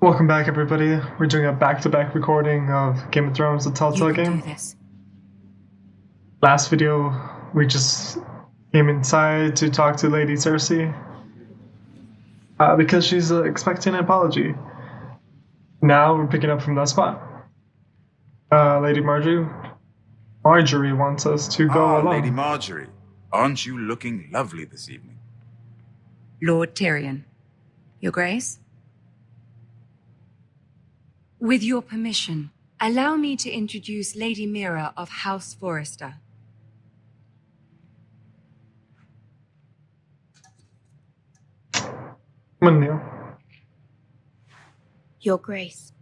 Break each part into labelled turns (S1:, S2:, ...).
S1: Welcome back, everybody. We're doing a back-to-back recording of Game of Thrones, the Telltale game. Last video, we just came inside to talk to Lady Cersei because she's expecting an apology. Now we're picking up from that spot. Lady Marjorie wants us to go along.
S2: Lady Marjorie, aren't you looking lovely this evening?
S3: Lord Tyrion, Your Grace? With your permission, allow me to introduce Lady Mira of House Forrester.
S4: Your Grace.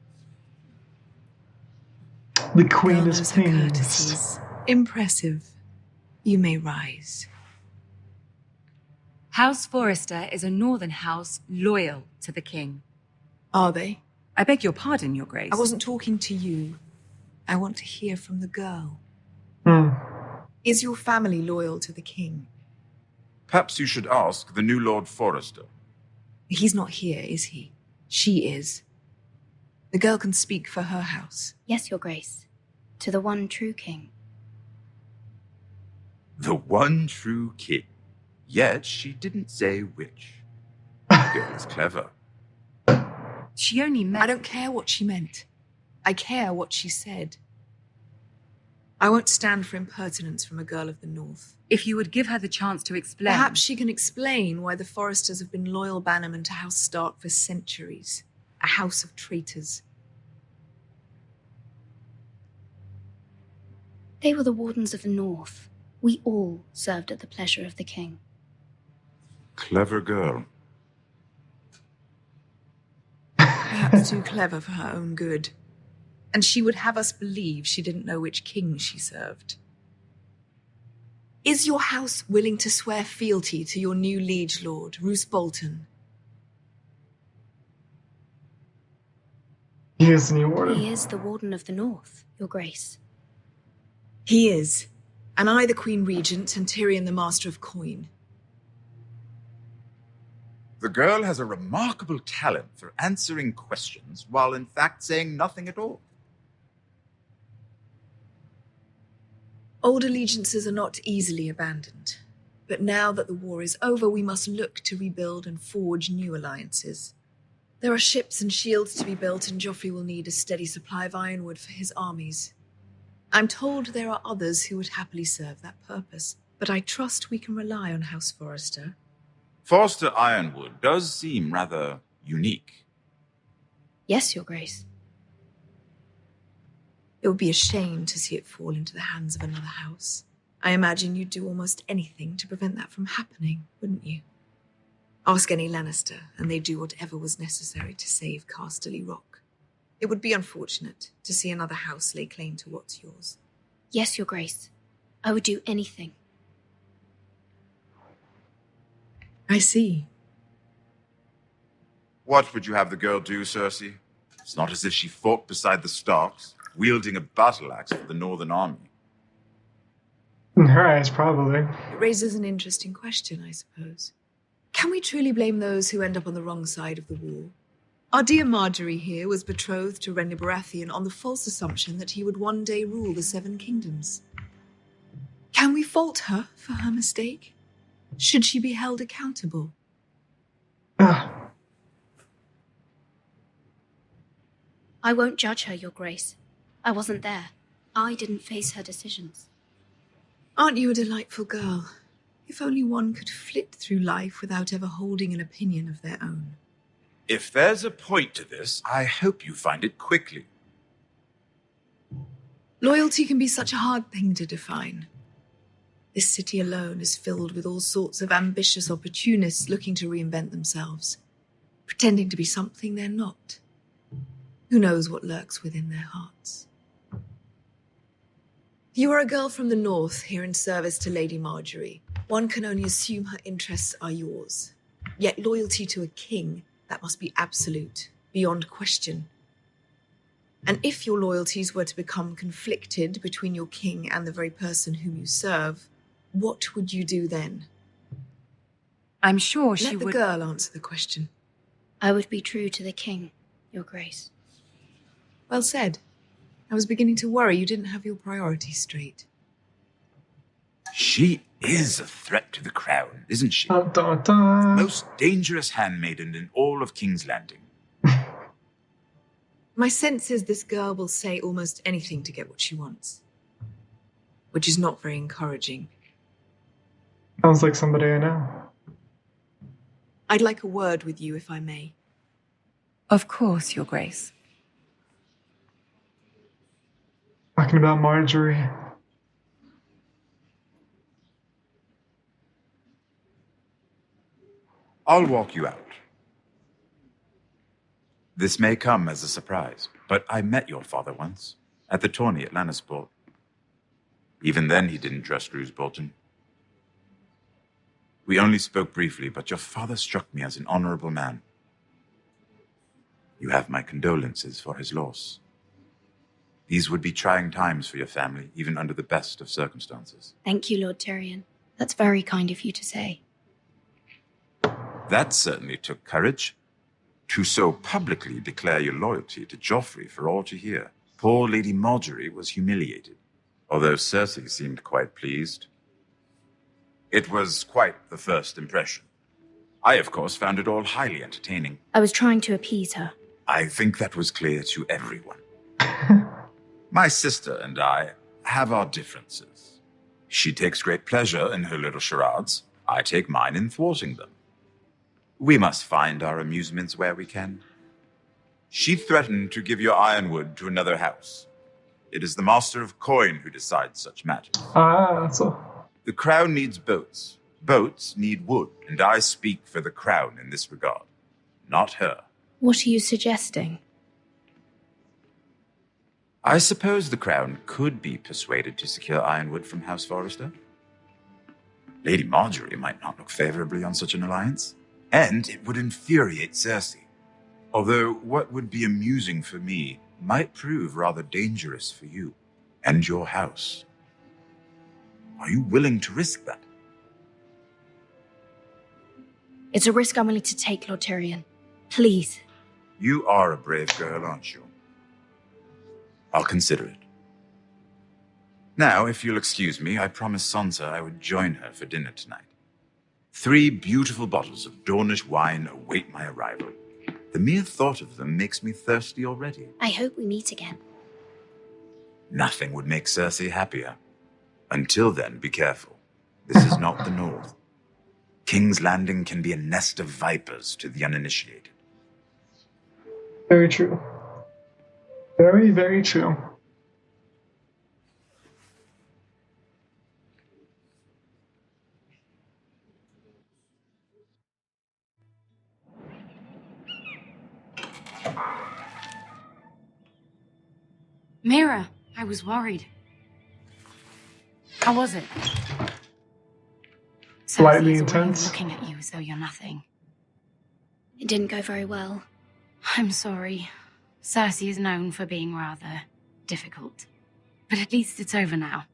S1: The Queen is pleased.
S5: Courtesies. Impressive. You may rise.
S3: House Forrester is a northern house loyal to the king.
S5: Are they?
S3: I beg your pardon, Your Grace.
S5: I wasn't talking to you. I want to hear from the girl. Is your family loyal to the king?
S2: Perhaps you should ask the new Lord Forrester.
S5: He's not here, is he? She is. The girl can speak for her house.
S4: Yes, Your Grace. To the one true king.
S2: The one true king. Yet she didn't say which. The girl is clever.
S3: She only meant...
S5: I don't care what she meant. I care what she said. I won't stand for impertinence from a girl of the North.
S3: If you would give her the chance to explain...
S5: Perhaps she can explain why the Forresters have been loyal bannermen to House Stark for centuries. A house of traitors.
S4: They were the wardens of the North. We all served at the pleasure of the king.
S2: Clever girl.
S5: Perhaps too clever for her own good. And she would have us believe she didn't know which king she served. Is your house willing to swear fealty to your new liege lord, Roose Bolton?
S1: He is the new warden.
S4: He is the warden of the North, Your Grace.
S5: He is. And I the Queen Regent and Tyrion the Master of Coin.
S2: The girl has a remarkable talent for answering questions while in fact saying nothing at all.
S5: Old allegiances are not easily abandoned. But now that the war is over, we must look to rebuild and forge new alliances. There are ships and shields to be built, and Joffrey will need a steady supply of ironwood for his armies. I'm told there are others who would happily serve that purpose, but I trust we can rely on House Forrester.
S2: Forster Ironwood does seem rather unique.
S4: Yes, Your Grace.
S5: It would be a shame to see it fall into the hands of another house. I imagine you'd do almost anything to prevent that from happening, wouldn't you? Ask any Lannister, and they'd do whatever was necessary to save Casterly Rock. It would be unfortunate to see another house lay claim to what's yours.
S4: Yes, Your Grace. I would do anything.
S5: I see.
S2: What would you have the girl do, Cersei? It's not as if she fought beside the Starks, wielding a battle axe for the Northern Army.
S1: In her eyes, probably.
S5: It raises an interesting question, I suppose. Can we truly blame those who end up on the wrong side of the war? Our dear Marjorie here was betrothed to Renly Baratheon on the false assumption that he would one day rule the Seven Kingdoms. Can we fault her for her mistake? Should she be held accountable?
S4: I won't judge her, Your Grace. I wasn't there. I didn't face her decisions.
S5: Aren't you a delightful girl? If only one could flit through life without ever holding an opinion of their own.
S2: If there's a point to this, I hope you find it quickly.
S5: Loyalty can be such a hard thing to define. This city alone is filled with all sorts of ambitious opportunists looking to reinvent themselves, pretending to be something they're not. Who knows what lurks within their hearts? You are a girl from the North here in service to Lady Marjorie. One can only assume her interests are yours. Yet loyalty to a king, that must be absolute, beyond question. And if your loyalties were to become conflicted between your king and the very person whom you serve, what would you do then?
S3: I'm sure she
S5: would... Let the girl answer the question.
S4: I would be true to the king, Your Grace.
S5: Well said. I was beginning to worry you didn't have your priorities straight.
S2: She is a threat to the crown, isn't she?
S1: Dun, dun, dun.
S2: Most dangerous handmaiden in all of King's Landing.
S5: My sense is this girl will say almost anything to get what she wants. Which is not very encouraging.
S1: Sounds like somebody I know.
S5: I'd like a word with you, if I may.
S3: Of course, Your Grace.
S1: Talking about Marjorie.
S2: I'll walk you out. This may come as a surprise, but I met your father once, at the tourney at Lannisport. Even then, he didn't trust Roose Bolton. We only spoke briefly, but your father struck me as an honorable man. You have my condolences for his loss. These would be trying times for your family, even under the best of circumstances.
S4: Thank you, Lord Tyrion. That's very kind of you to say.
S2: That certainly took courage. To so publicly declare your loyalty to Joffrey for all to hear. Poor Lady Marjorie was humiliated, although Cersei seemed quite pleased. It was quite the first impression. I, of course, found it all highly entertaining.
S4: I was trying to appease her.
S2: I think that was clear to everyone. My sister and I have our differences. She takes great pleasure in her little charades. I take mine in thwarting them. We must find our amusements where we can. She threatened to give your ironwood to another house. It is the Master of Coin who decides such matters.
S1: So
S2: The crown needs boats. Boats need wood, and I speak for the crown in this regard, not her.
S4: What are you suggesting?
S2: I suppose the crown could be persuaded to secure ironwood from House Forrester. Lady Marjorie might not look favorably on such an alliance, and it would infuriate Cersei. Although what would be amusing for me might prove rather dangerous for you and your house. Are you willing to risk that?
S4: It's a risk I'm willing to take, Lord Tyrion. Please.
S2: You are a brave girl, aren't you? I'll consider it. Now, if you'll excuse me, I promised Sansa I would join her for dinner tonight. 3 beautiful bottles of Dornish wine await my arrival. The mere thought of them makes me thirsty already.
S4: I hope we meet again.
S2: Nothing would make Cersei happier. Until then, be careful. This is not the North. King's Landing can be a nest of vipers to the uninitiated.
S1: very true. Very, very true.
S3: Mira, I was worried. How was it?
S1: Slightly
S3: Cersei is away
S1: intense.
S3: looking at you as though you're nothing.
S4: It didn't go very well.
S3: I'm sorry. Cersei is known for being rather difficult. But at least it's over now.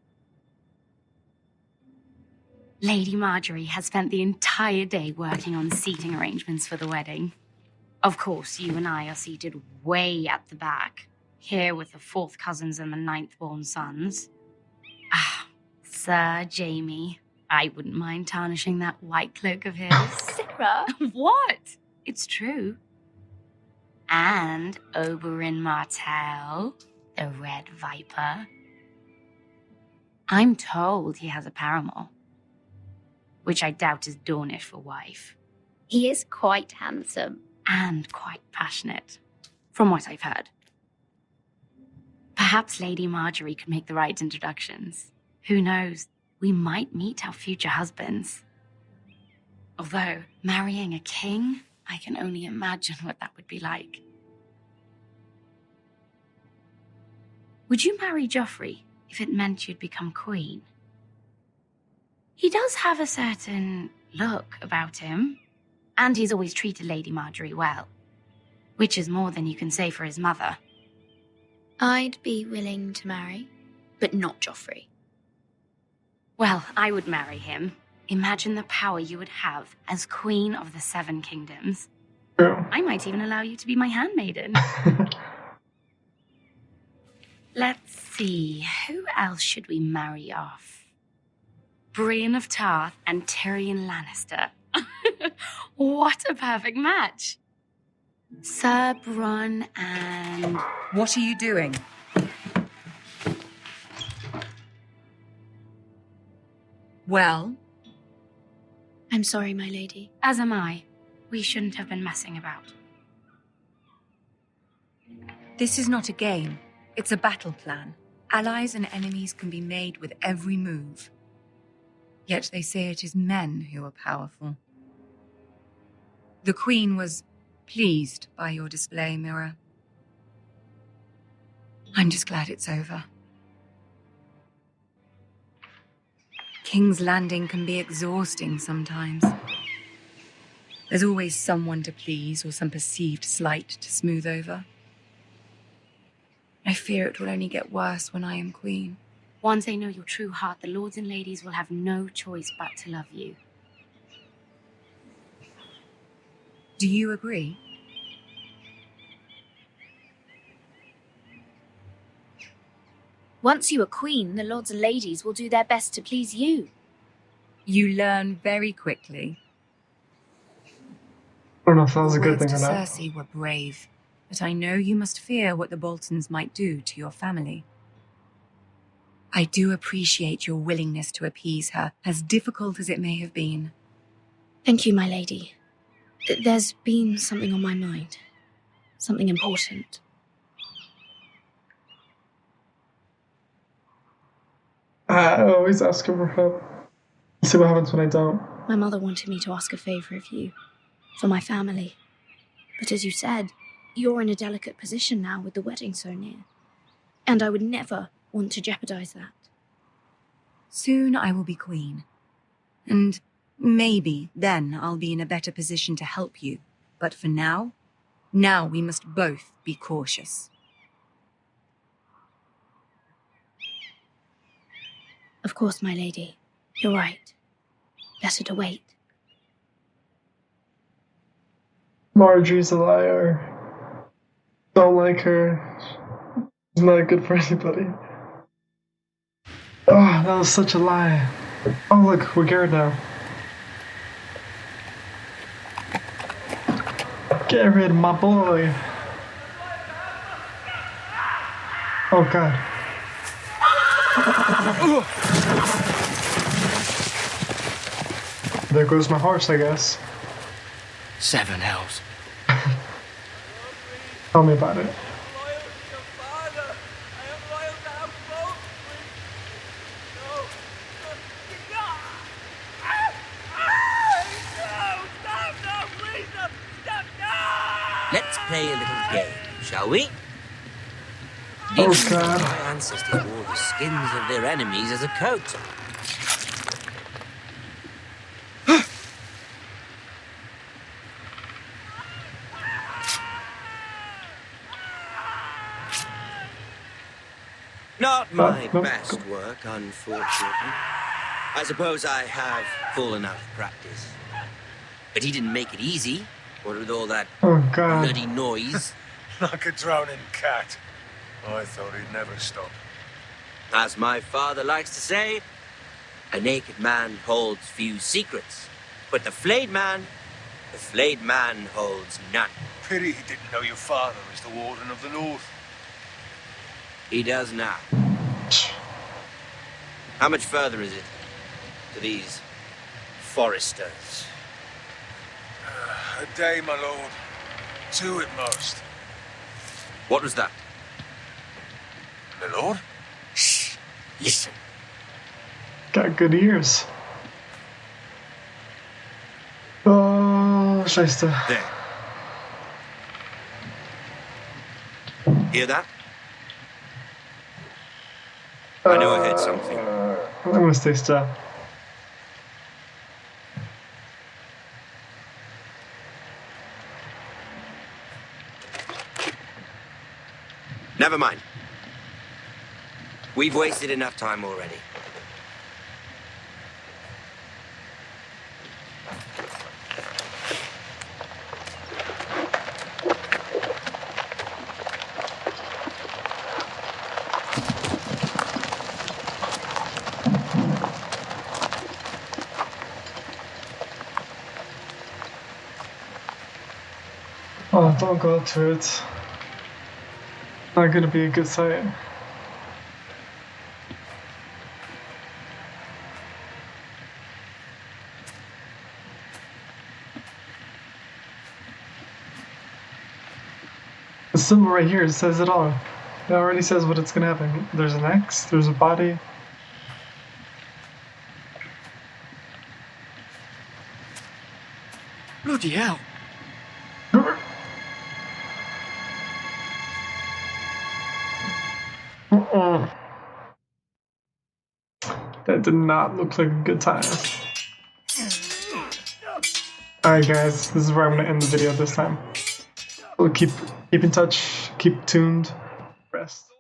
S3: Lady Marjorie has spent the entire day working on seating arrangements for the wedding. Of course, you and I are seated way at the back, here with the 4th cousins and the 9th-born sons. Ah, Sir Jaime. I wouldn't mind tarnishing that white cloak of his.
S4: Sarah!
S3: What? It's true. And Oberyn Martell, the Red Viper. I'm told he has a paramour, which I doubt is Dornish for wife.
S4: He is quite handsome.
S3: And quite passionate, from what I've heard. Perhaps Lady Marjorie could make the right introductions. Who knows? We might meet our future husbands. Although, marrying a king, I can only imagine what that would be like. Would you marry Joffrey if it meant you'd become queen? He does have a certain look about him, and he's always treated Lady Marjorie well, which is more than you can say for his mother.
S4: I'd be willing to marry, but not Joffrey.
S3: Well, I would marry him. Imagine the power you would have as Queen of the 7 Kingdoms.
S1: True.
S3: I might even allow you to be my handmaiden. Let's see, who else should we marry off? Brienne of Tarth and Tyrion Lannister. What a perfect match. Sir Bronn and...
S6: What are you doing? Well,
S4: I'm sorry, my lady.
S3: As am I. We shouldn't have been messing about.
S6: this is not a game. It's a battle plan. Allies and enemies can be made with every move. Yet they say it is men who are powerful. The Queen was pleased by your display, Mira. I'm just glad it's over. King's Landing can be exhausting sometimes. There's always someone to please or some perceived slight to smooth over. I fear it will only get worse when I am queen.
S3: Once they know your true heart, the lords and ladies will have no choice but to love you.
S6: Do you agree?
S4: Once you are queen, the lords and ladies will do their best to please you.
S6: You learn very quickly.
S1: I don't know if that was a good
S6: Words
S1: thing
S6: to
S1: or not.
S6: Cersei were brave, but I know you must fear what the Boltons might do to your family. I do appreciate your willingness to appease her, as difficult as it may have been.
S4: Thank you, my lady. There's been something on my mind. Something important.
S1: I always ask her for help. See what happens when I don't.
S4: My mother wanted me to ask a favor of you. For my family. But as you said, you're in a delicate position now with the wedding so near. And I would never want to jeopardize that.
S6: Soon I will be queen. And maybe then I'll be in a better position to help you. But for now we must both be cautious.
S4: Of course, my lady. You're right. Better to wait.
S1: Marjorie's a liar. Don't like her. She's not good for anybody. Oh, that was such a lie. Oh, look, we're Garrett now. Get rid of my boy. Oh, God. There goes my horse, I guess.
S7: 7 hells.
S1: Tell me about it.
S7: Let's play a little game, shall we?
S1: Oh,
S7: Did you know
S1: God.
S7: my ancestors wore the skins of their enemies as a coat? Not my
S1: no.
S7: best work, unfortunately. I suppose I have fallen out of practice. But he didn't make it easy, what with all that
S1: Oh, God.
S7: bloody noise.
S8: Like a drowning cat. I thought he'd never stop.
S7: As my father likes to say, a naked man holds few secrets, but the flayed man holds none.
S8: Pity he didn't know your father is the Warden of the North.
S7: He does now. How much further is it to these foresters?
S8: A day, my lord. 2 at most.
S7: What was that?
S8: My lord?
S7: Shh! Listen.
S1: Got good ears. Oh, Scheiße.
S7: There. Hear that? I know I heard something.
S1: I'm gonna stay still.
S7: Never mind. We've wasted enough time already.
S1: Oh, don't go up to it. Not gonna be a good sight. The symbol right here says it all. It already says what it's gonna happen. There's an X, there's a body.
S7: Bloody hell.
S1: That did not look like a good time. Alright guys, this is where I'm gonna end the video this time. We'll keep in touch, keep tuned, rest.